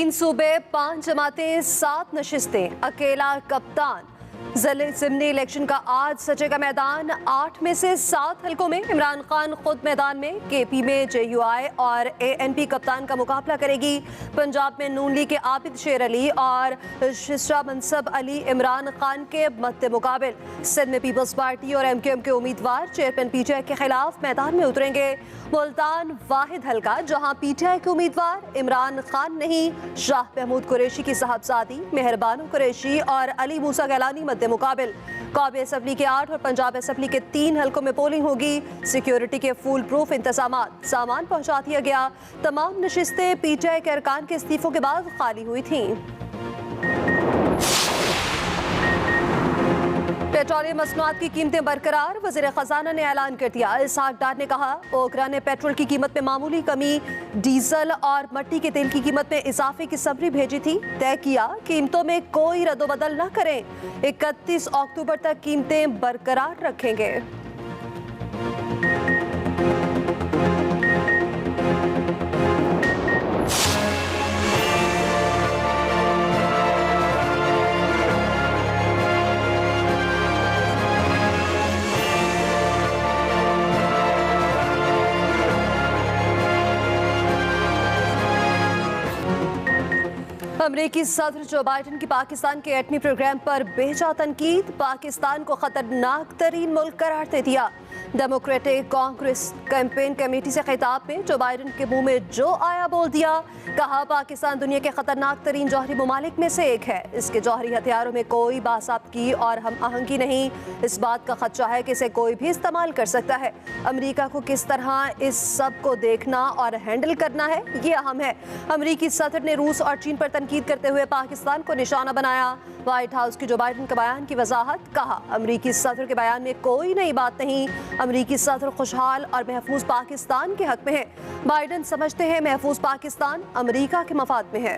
3 सूबे, 5 जमातें, 7 नशिस्तें, अकेला कप्तान। ज़िमनी इलेक्शन का आज सजेगा मैदान। 8 में से 7 हलकों में इमरान खान खुद मैदान में। केपी में JUI और ANP कप्तान का मुकाबला करेगी। पंजाब में नून लीग के आबिद शेर अली और शिशरा मनसब अली इमरान खान के मद्दे मुकाबिल। सिंध में पीपल्स पार्टी और MQM के उम्मीदवार चेयरमैन PTI के खिलाफ मैदान में उतरेंगे। मुल्तान वाहिद हलका जहां PTI के उम्मीदवार इमरान खान नहीं, शाह महमूद कुरैशी की साहबजादी मेहरबानो कुरैशी और अली मूसा गैलानी मद्दे मुकाबिल। कौमी असम्बली के 8 और पंजाब असम्बली के 3 हलकों में पोलिंग होगी। सिक्योरिटी के फुल प्रूफ इंतजामात, सामान पहुंचा दिया गया। तमाम नशिस्तें PTI के अरकान के इस्तीफों के बाद खाली हुई थीं। पेट्रोलियम मसनूआत की कीमतें बरकरार, वज़ीर खजाना ने ऐलान कर दिया। इसहाक डार ने कहा, ओकरा ने पेट्रोल की कीमत में मामूली कमी, डीजल और मट्टी के तेल की कीमत में इजाफे की समरी भेजी थी। तय किया कीमतों में कोई रद्दोबदल न करें। 31 अक्टूबर तक कीमतें बरकरार रखेंगे। अमेरिकी सदर जो बाइडन की पाकिस्तान के एटमी प्रोग्राम पर बेजा तनकीद, पाकिस्तान को खतरनाक तरीन मुल्क करार दे दिया। डेमोक्रेटिक कांग्रेस कैंपेन कमेटी से खिताब में जो बाइडन के मुंह में जो आया बोल दिया। कहा, पाकिस्तान दुनिया के खतरनाक तरीन जौहरी ममालिक में से एक है। इसके जौहरी हथियारों में कोई बासाबगी और हम आहंगी नहीं। इस बात का खदशा है कि इसे कोई भी इस्तेमाल कर सकता है। अमेरिका को किस तरह इस सब को देखना और हैंडल करना है, ये अहम है। अमेरिकी सदर ने रूस और चीन पर तनकीद करते हुए पाकिस्तान को निशाना बनाया। व्हाइट हाउस की जो बाइडन के बयान की वजाहत। कहा, अमेरिकी सदर के बयान में कोई नई बात नहीं। अमेरिकी सदर खुशहाल और महफूज पाकिस्तान के हक में है। बाइडन समझते हैं महफूज पाकिस्तान अमेरिका के मफाद में है।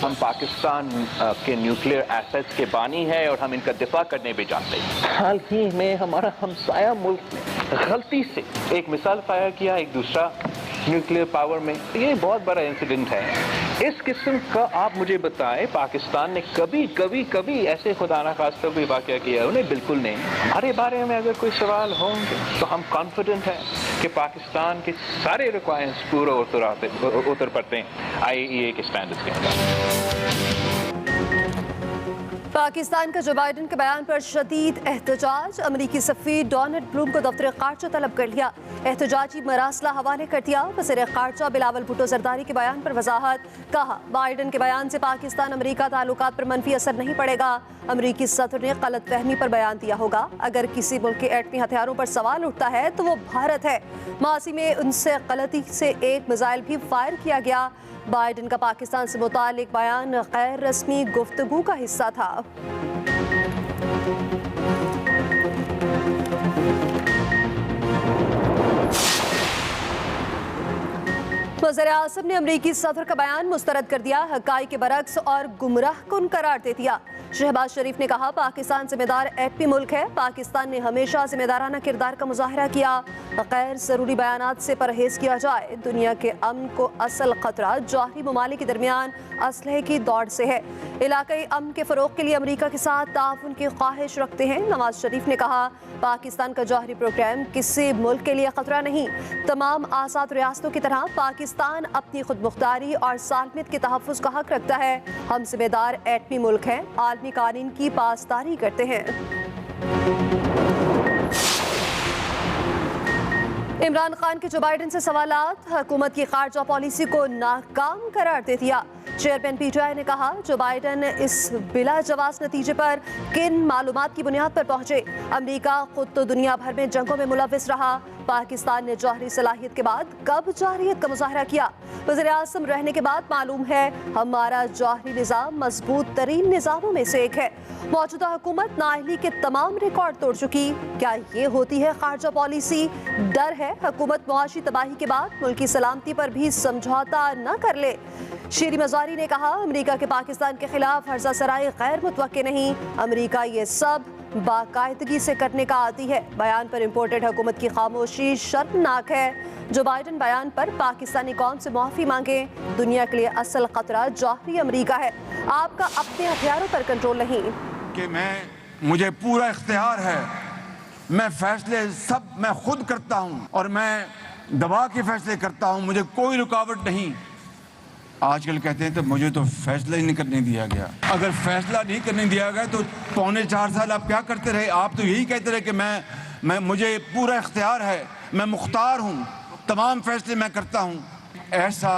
हम पाकिस्तान के न्यूक्लियर एसेट्स के बानी हैं और हम इनका दिफा करने भी जानते हैं। हाल ही में हमारा हमसाया मुल्क ने गलती से एक मिसाइल फायर किया एक दूसरा न्यूक्लियर पावर में। ये बहुत बड़ा इंसिडेंट है। इस किस्म का आप मुझे बताएं, पाकिस्तान ने कभी ऐसे खुदा ना खास्ता कोई वाक़या किया? उन्हें बिल्कुल नहीं। हमारे बारे में अगर कोई सवाल होंगे तो हम कॉन्फिडेंट हैं कि पाकिस्तान के सारे रिक्वायरमेंट्स पूरा उतर पड़ते हैं IAEA के स्टैंडर्ड्स के अंदर। पाकिस्तान का जो बाइडन के बयान पर शदीद एहतजाज। अमेरिकी सफ़ीर डोनाल्ड ब्लूम को दफ्तर खारजा तलब कर लिया। एहतजाजी मरासला हवाले कर दिया। वज़ीर खारजा बिलावल भुट्टो जरदारी के बयान पर वजाहत। कहा, बाइडन के बयान से पाकिस्तान अमेरिका ताल्लुकात पर मनफी असर नहीं पड़ेगा। अमेरिकी सदर ने गलत फहमी पर बयान दिया होगा। अगर किसी मुल्क के एटमी हथियारों पर सवाल उठता है तो वो भारत है। माजी में उनसे गलती से एक मिसाइल भी फायर किया गया। बाइडन का पाकिस्तान से मुतालिक बयान गैर रस्मी गुफ्तगू का हिस्सा था। वज़ीर-ए-आज़म ने अमेरिकी सदर का बयान मुस्तरद कर दिया। हक़ाइक़ के बरक्स और गुमराह कुन करार दे दिया। शहबाज शरीफ ने कहा, पाकिस्तान जिम्मेदार एटमी मुल्क है। पाकिस्तान ने हमेशा जिम्मेदाराना किरदार का मुजाहरा किया। गैर ज़रूरी बयानात से परहेज किया जाए। दुनिया के अमन को असल खतरा जौहरी ममालिक के दरमियान असलहे की दौड़ से है। इलाकाई अमन के फ़रोग़ के लिए अमेरिका के साथ ताउन की ख्वाहिश रखते हैं। नवाज शरीफ ने कहा, पाकिस्तान का जौहरी प्रोग्राम किसी मुल्क के लिए खतरा नहीं। तमाम आज़ाद रियासतों की तरह पाकिस्तान अपनी खुद मुख्तारी और सालमियत के तहफ़्फ़ुज़ का हक रखता है। हम जिम्मेदार एटमी मुल्क हैं, आलमी कानून की पासदारी करते हैं। इमरान खान के जो बाइडन से सवालात। हुकूमत की खारजा पॉलिसी को नाकाम करार दे दिया। चेयरमैन PTI ने कहा, जो बाइडन इस बिला जवाब नतीजे पर किन मालूमात की बुनियाद पर पहुंचे? अमेरिका खुद तो दुनिया भर में जंगों में मुलविस रहा। पाकिस्तान ने जौहरी सलाहियत के बाद कब जौहरियत का मुजाहरा किया? वज़ीर-ए-आज़म रहने के बाद मालूम है हमारा जौहरी निज़ाम मजबूत तरीन निज़ामों में से एक है। मौजूदा हुकूमत नाअहली के तमाम रिकॉर्ड तोड़ चुकी। क्या ये होती है खारजा पॉलिसी? डर है हुकूमत मुआशी तबाही के बाद मुल्क की सलामती पर भी समझौता न कर ले। शीरी मज़ारी ने कहा, अमेरिका के पाकिस्तान के खिलाफ हर्जा सराय गैर मुतवक्के नहीं। अमेरिका ये सब बाकायदगी से करने का आदी है। बयान पर इम्पोर्टेड हुकूमत की खामोशी शर्मनाक है। जो बाइडन बयान पर पाकिस्तानी कौम से माफी मांगे। दुनिया के लिए असल खतरा जौहरी अमरीका है, आपका अपने हथियारों पर कंट्रोल नहीं। कि मुझे पूरा इख्तियार है, मैं फैसले सब मैं खुद करता हूं और मैं दबा के फैसले करता हूं, मुझे कोई रुकावट नहीं। आजकल कहते हैं तो मुझे तो फैसला ही नहीं करने दिया गया। अगर फैसला नहीं करने दिया गया तो 3.25 साल आप क्या करते रहे? आप तो यही कहते रहे कि मैं मुझे पूरा इख्तियार है, मैं मुख्तार हूं, तमाम फैसले मैं करता हूं। ऐसा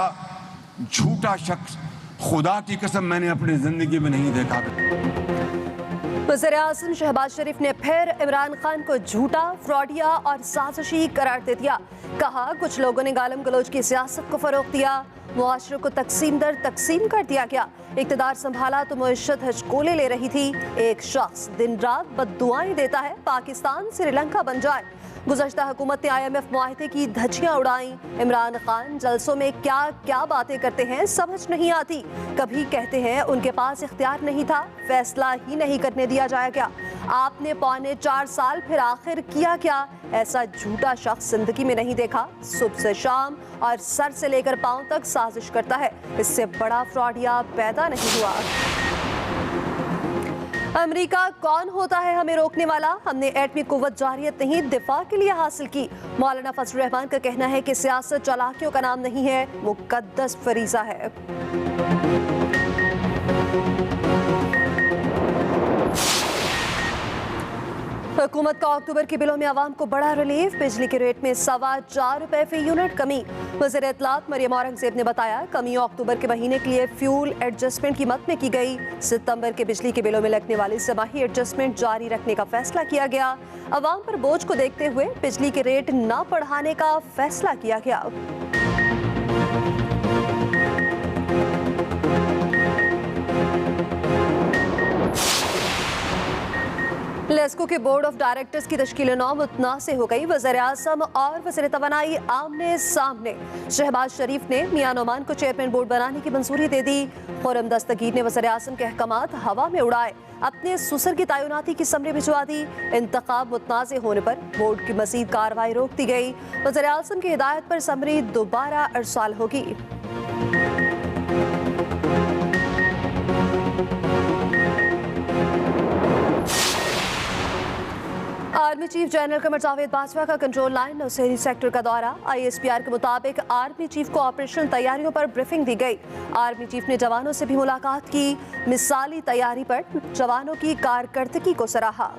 झूठा शख्स खुदा की कसम मैंने अपनी जिंदगी में नहीं देखा। वज़ीर-ए-आज़म शहबाज शरीफ ने फिर इमरान खान को झूठा, फ्रॉडिया और साजिशी करार दे दिया। कहा कुछ लोगों ने गालम गलोच की सियासत को फरोग दिया, मुआशरे को तकसीम दर तकसीम कर दिया गया। इक़्तिदार संभाला तो मुइशत हजकोले ले रही थी। एक शख्स दिन रात बद्दुआएं देता है पाकिस्तान श्रीलंका बन जाए। गुज़श्ता हुकूमत ने IMF मुआहदे की धज्जियां उड़ाई। इमरान खान जलसों में क्या क्या बातें करते हैं समझ नहीं आती। कभी कहते हैं उनके पास इख्तियार नहीं था, फैसला ही नहीं करने दिया जाएगा। आपने 4.25 साल फिर आखिर किया क्या? ऐसा झूठा शख्स जिंदगी में नहीं देखा। सुबह से शाम और सर से लेकर पांव तक साजिश करता है। इससे बड़ा फ्रॉडिया पैदा नहीं हुआ। अमेरिका कौन होता है हमें रोकने वाला? हमने एटमी कुव्वत जारियत नहीं दिफा के लिए हासिल की। मौलाना फजल रहमान का कहना है कि सियासत चालाकियों का नाम नहीं है, मुकद्दस फरीजा है। हुकूमत का अक्टूबर के बिलों में आवाम को बड़ा रिलीफ। बिजली के रेट में 4.25 रुपए फी यूनिट कमी। वज़ीर इत्तलात मरियम औरंगज़ेब ने बताया कमी अक्टूबर के महीने के लिए फ्यूल एडजस्टमेंट की मद में की गई। सितंबर के बिजली के बिलों में लगने वाली समाही एडजस्टमेंट जारी रखने का फैसला किया गया। आवाम पर बोझ को देखते हुए बिजली के रेट न बढ़ाने का फैसला किया गया। लेस्को के बोर्ड ऑफ डायरेक्टर्स की तश्कील 9 मुतनाज़ हो गई। वज़ीर-ए-आज़म और वज़ीर तवानाई आमने सामने। शहबाज शरीफ ने मियां नोमान को चेयरमैन बोर्ड बनाने की मंजूरी दे दी। खुर्रम दस्तगीर ने वज़ीर-ए-आज़म के अहकामात हवा में उड़ाए। अपने सुसर की तैनाती की समरी भिजवा दी। इंतखाब मुतनाज़ होने पर बोर्ड की मज़ीद कार्रवाई रोक दी गई। वज़ीर-ए-आज़म की हिदायत पर समरी दोबारा अरसाल होगी। Army chief general Qamar Javed Bajwa का कंट्रोल लाइन नौशेरी सेक्टर का दौरा। ISPR के मुताबिक आर्मी चीफ को ऑपरेशनल तैयारियों पर ब्रीफिंग दी गई। आर्मी चीफ ने जवानों से भी मुलाकात की। मिसाली तैयारी पर जवानों की कारकर्दगी को सराहा।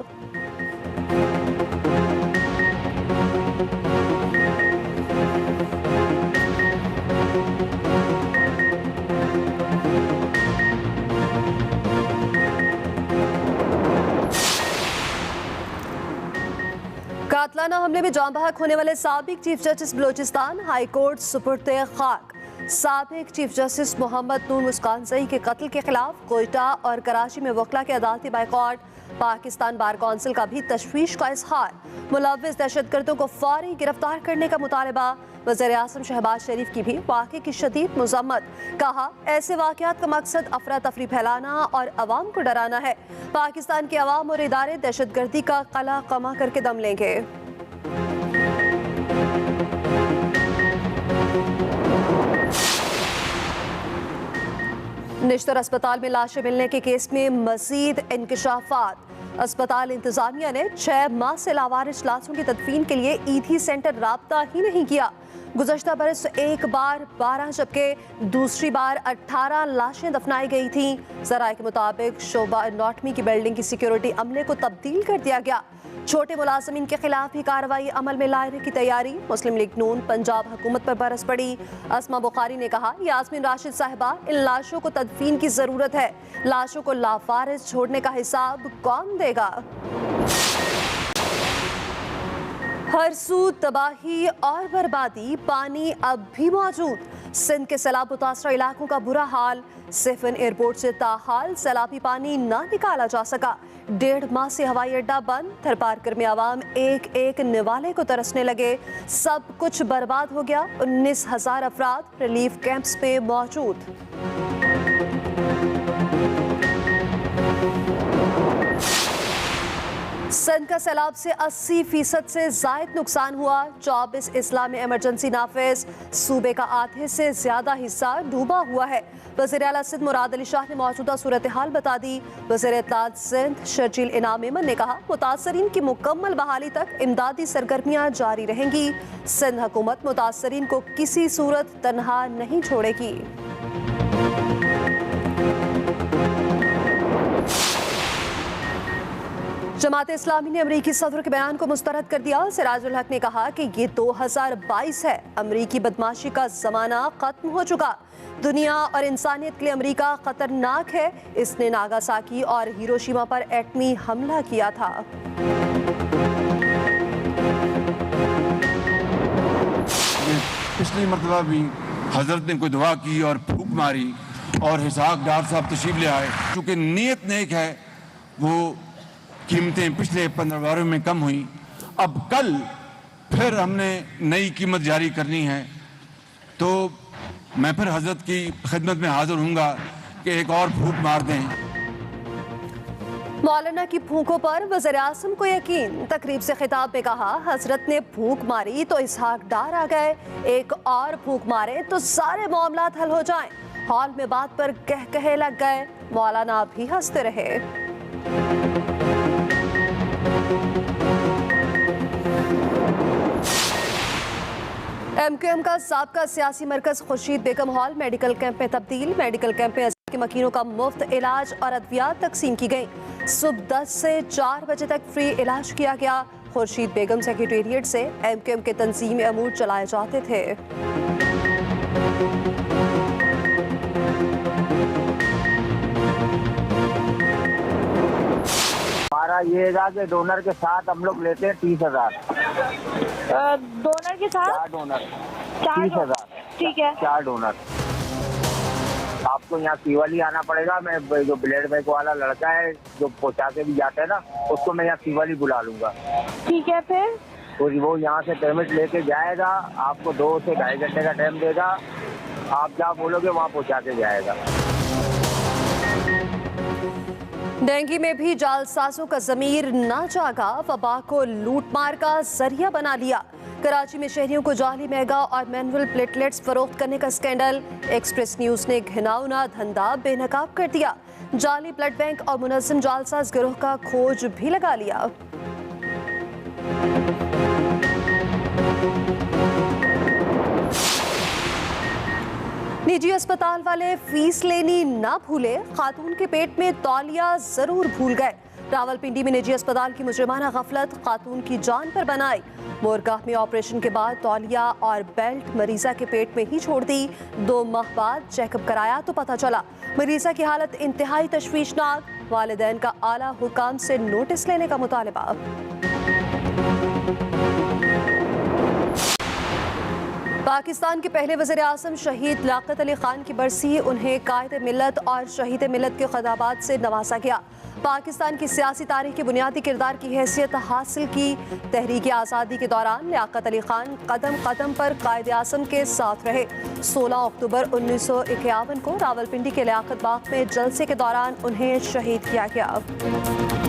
कातलाना हमले में जान बहक होने वाले साबिक chief justice Balochistan high court सुपुर्द खाक। साबिक चीफ जस्टिस मोहम्मद नूर मुस्कानजई के कत्ल के खिलाफ कोयटा और कराची में वकला के अदालती बायकॉट। पाकिस्तान बार कौंसिल का भी तशवीश का इजहार। मुलव्विस दहशतगर्दों को फौरी गिरफ्तार करने का मुतालबा। वज़ीर-ए-आज़म शहबाज शरीफ की भी वाक़े की शदीद मज़म्मत। कहा ऐसे वाक़यात का मकसद अफरा तफरी फैलाना और अवाम को डराना है। पाकिस्तान के अवाम और इदारे दहशतगर्दी का कला कमा करके दम लेंगे। निश्तर अस्पताल में लाशें मिलने के केस में मजीद इंकशाफात। अस्पताल इंतजामिया ने 6 माह से लावारिस लाशों की तदफीन के लिए ईथी सेंटर राब्ता ही नहीं किया। गुज़श्ता बरस एक बार 12 जबकि दूसरी बार 18 लाशें दफनाई गई थीं। ज़राए के मुताबिक शोबा एनाटमी की बिल्डिंग की सिक्योरिटी अमले को तब्दील कर दिया गया। छोटे मुलाजमीन के खिलाफ भी कार्रवाई अमल में लाने की तैयारी। मुस्लिम लीग नून पंजाब हुकूमत पर बरस पड़ी। अस्मा बुखारी ने कहा यास्मीन राशिद साहिबा इन लाशों को तदफीन की जरूरत है। लाशों को लावारिस छोड़ने का हिसाब कौन देगा? हर सू तबाही और बर्बादी, पानी अब भी मौजूद। सिंध के सैलाब मुतासरा इलाकों का बुरा हाल। सिफन एयरपोर्ट से ताहाल सैलाबी पानी ना निकाला जा सका। 1.5 माह से हवाई अड्डा बंद। थरपारकर में आवाम एक एक निवाले को तरसने लगे। सब कुछ बर्बाद हो गया। 19,000 अफराद रिलीफ कैंप्स में मौजूद। सिंध का सैलाब से 80% से जायद नुकसान हुआ। 24 अजला में इमरजेंसी नाफिज। सूबे का आधे से ज्यादा हिस्सा डूबा हुआ है। वज़ीर आला सिंध मुराद अली शाह ने मौजूदा सूरत हाल बता दी। वज़ीर इत्तलात सिंध शर्जील इनाम मेमन ने कहा, मुतासरीन की मुकम्मल बहाली तक इमदादी सरगर्मियाँ जारी रहेंगी। सिंध हुकूमत मुतासरीन को किसी सूरत तनहा नहीं छोड़ेगी। जमात इस्लामी ने अमरीकी सदर के बयान को मुस्तरद कर दिया। सिराजुल हक ने कहा कि ये 2022 है, अमरीकी बदमाशी का जमाना खत्म हो चुका। दुनिया और इंसानियत के लिए अमरीका खतरनाक है। इसने नागासाकी और हिरोशिमा पर एटमी हमला किया था। पिछली मरतबा भी हजरत ने कोई दुआ की और फूक मारी और हिसाब डार साहब तशरीफ ले आए। चूँकि नीयत नेक है, वो कीमतें पिछले 15 बारों में कम हुई। अब कल फिर हमने नई कीमत जारी करनी है, तो मैं फिर हजरत की खिदमत में हाजिर हूँगा कि एक और फूक मार दें। मौलाना की फूकों पर वज़ीर आज़म को यकीन। तकरीब से खिताब में कहा, हजरत ने फूक मारी तो इसहाक डार आ गए, एक और फूक मारे तो सारे मामलात हल हो जाएं। हॉल में बात पर कहे लग गए। मौलाना भी हंसते रहे। MQM का साबका सियासी मरकज खुर्शीद बेगम हॉल मेडिकल कैंप में तब्दील। मेडिकल कैंप में के मकीनों का मुफ्त इलाज और अद्वियात तकसीम की गई। सुबह 10 से 4 बजे तक फ्री इलाज किया गया। खुर्शीद बेगम सेक्रेटेरिएट से MQM के तंजीमी अमूर चलाए जाते थे। हमारा ये था कि डोनर के साथ हम लोग लेते हैं 30,000। डोनर के साथ 4 डोनर 30,000। ठीक है, 4 डोनर। आपको यहाँ सीवाली आना पड़ेगा। मैं जो ब्लड बैंक वाला लड़का है जो पहुँचा के भी जाता है ना, उसको मैं यहाँ सीवाली बुला लूंगा। ठीक है। फिर तो वो यहाँ से पेमेंट लेके जाएगा, आपको 2 से 2.5 घंटे का टाइम देगा। आप जहाँ बोलोगे वहाँ पहुँचा के जाएगा। डेंगी में भी जालसाजों का ज़मीर ना जागा। वबा को लूटमार का जरिया बना लिया। कराची में शहरियों को जाली महंगा और मैनुअल प्लेटलेट्स फरोख्त करने का स्कैंडल। एक्सप्रेस न्यूज़ ने घिनौना धंधा बेनकाब कर दिया। जाली ब्लड बैंक और मुनज़्ज़म जालसाज गिरोह का खोज भी लगा लिया। निजी अस्पताल वाले फीस लेनी ना भूले। खातून के पेट में तौलिया जरूर भूल गए। रावलपिंडी में निजी अस्पताल की मुजरिमाना गफलत खातून की जान पर बनाई। मोरगाह में ऑपरेशन के बाद तौलिया और बेल्ट मरीजा के पेट में ही छोड़ दी। 2 माह बाद चेकअप कराया तो पता चला मरीजा की हालत इंतहाई तशवीशनाक। वालिदैन का आला हुकाम से नोटिस लेने का मुतालबा। पाकिस्तान के पहले वज़ीर आज़म शहीद लियाकत अली खान की बरसी। उन्हें कायद मिल्लत और शहीद मिल्लत के खिताबात से नवाजा गया। पाकिस्तान की सियासी तारीख के बुनियादी किरदार की हैसियत हासिल की। तहरीक आज़ादी के दौरान लियाकत अली खान कदम कदम पर कायद आज़म के साथ रहे। 16 अक्टूबर 1951 को रावलपिंडी के लियाकत बाग में जलसे के दौरान उन्हें शहीद किया गया।